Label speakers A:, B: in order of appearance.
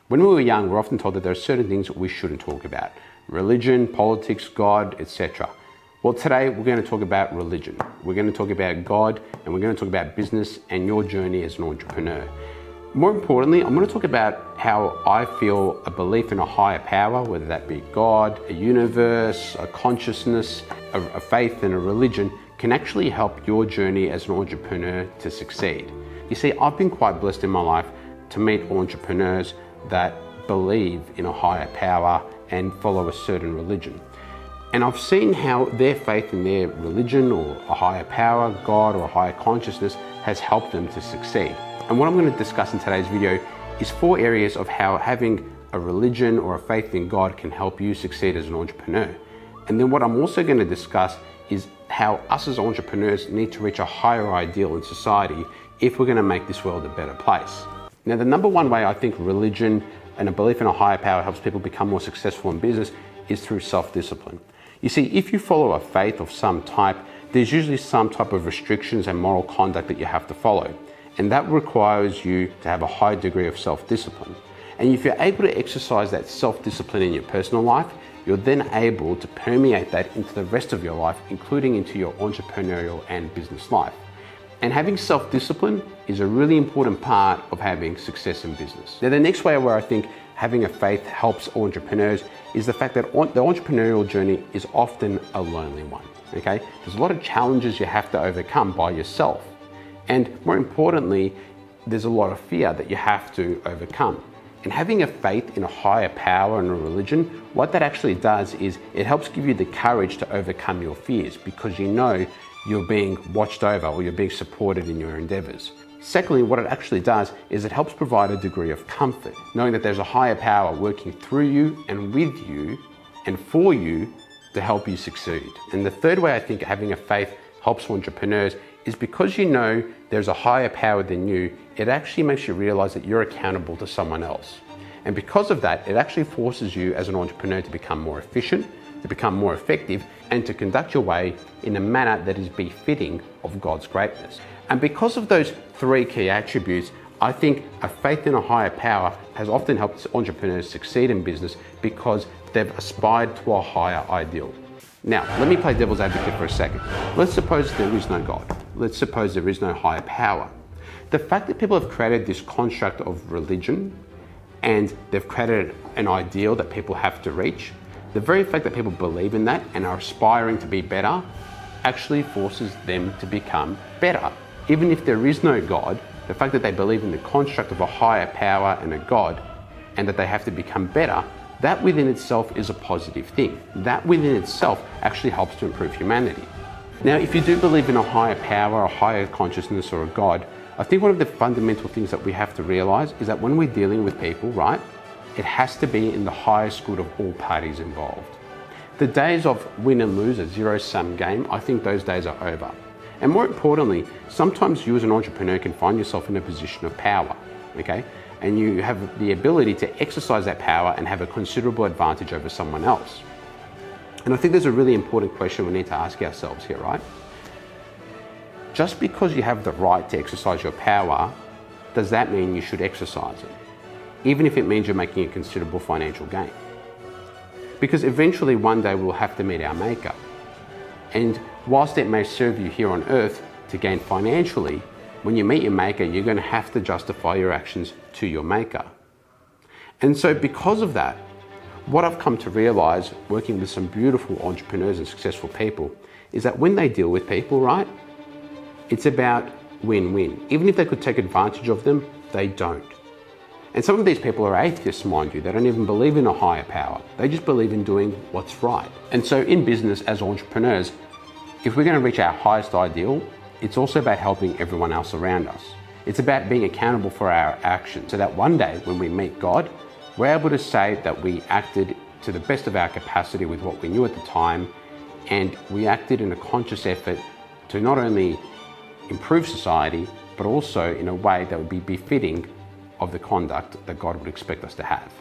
A: When we were young, we're often told that there are certain things that we shouldn't talk about. Religion, politics, God, etc. Well, today we're going to talk about religion. We're going to talk about God, and we're going to talk about business and your journey as an entrepreneur. More importantly, I'm going to talk about how I feel a belief in a higher power, whether that be God, a universe, a consciousness, a faith and a religion, can actually help your journey as an entrepreneur to succeed. You see, I've been quite blessed in my life to meet entrepreneurs that believe in a higher power and follow a certain religion. And I've seen how their faith in their religion or a higher power, God or a higher consciousness has helped them to succeed. And what I'm going to discuss in today's video is 4 areas of how having a religion or a faith in God can help you succeed as an entrepreneur. And then what I'm also going to discuss is how us as entrepreneurs need to reach a higher ideal in society if we're going to make this world a better place. Now, the number one way I think religion and a belief in a higher power helps people become more successful in business is through self-discipline. You see, if you follow a faith of some type, there's usually some type of restrictions and moral conduct that you have to follow. And that requires you to have a high degree of self-discipline. And if you're able to exercise that self-discipline in your personal life, you're then able to permeate that into the rest of your life, including into your entrepreneurial and business life. And having self-discipline is a really important part of having success in business. Now, the next way where I think having a faith helps entrepreneurs is the fact that the entrepreneurial journey is often a lonely one, okay? There's a lot of challenges you have to overcome by yourself. And more importantly, there's a lot of fear that you have to overcome. And having a faith in a higher power and a religion, what that actually does is it helps give you the courage to overcome your fears because you know you're being watched over or you're being supported in your endeavors. Secondly, what it actually does is it helps provide a degree of comfort, knowing that there's a higher power working through you and with you and for you to help you succeed. And the third way I think having a faith helps entrepreneurs is because you know there's a higher power than you, it actually makes you realize that you're accountable to someone else. And because of that, it actually forces you as an entrepreneur to become more efficient, to become more effective, and to conduct your way in a manner that is befitting of God's greatness. And because of those 3 key attributes, I think a faith in a higher power has often helped entrepreneurs succeed in business because they've aspired to a higher ideal. Now, let me play devil's advocate for a second. Let's suppose there is no God. Let's suppose there is no higher power. The fact that people have created this construct of religion and they've created an ideal that people have to reach, the very fact that people believe in that and are aspiring to be better actually forces them to become better. Even if there is no God, the fact that they believe in the construct of a higher power and a God and that they have to become better, that within itself is a positive thing. That within itself actually helps to improve humanity. Now, if you do believe in a higher power, a higher consciousness or a God, I think one of the fundamental things that we have to realize is that when we're dealing with people, right, it has to be in the highest good of all parties involved. The days of win and lose, a zero-sum game, I think those days are over. And more importantly, sometimes you as an entrepreneur can find yourself in a position of power, okay? And you have the ability to exercise that power and have a considerable advantage over someone else. And I think there's a really important question we need to ask ourselves here, right? Just because you have the right to exercise your power, does that mean you should exercise it? Even if it means you're making a considerable financial gain. Because eventually one day we'll have to meet our maker. And whilst it may serve you here on earth to gain financially, when you meet your maker, you're going to have to justify your actions to your maker. And so because of that, what I've come to realize working with some beautiful entrepreneurs and successful people is that when they deal with people, right, it's about win-win. Even if they could take advantage of them, they don't. And some of these people are atheists, mind you. They don't even believe in a higher power. They just believe in doing what's right. And so in business as entrepreneurs, if we're going to reach our highest ideal, it's also about helping everyone else around us. It's about being accountable for our actions so that one day when we meet God, we're able to say that we acted to the best of our capacity with what we knew at the time, and we acted in a conscious effort to not only improve society, but also in a way that would be befitting of the conduct that God would expect us to have.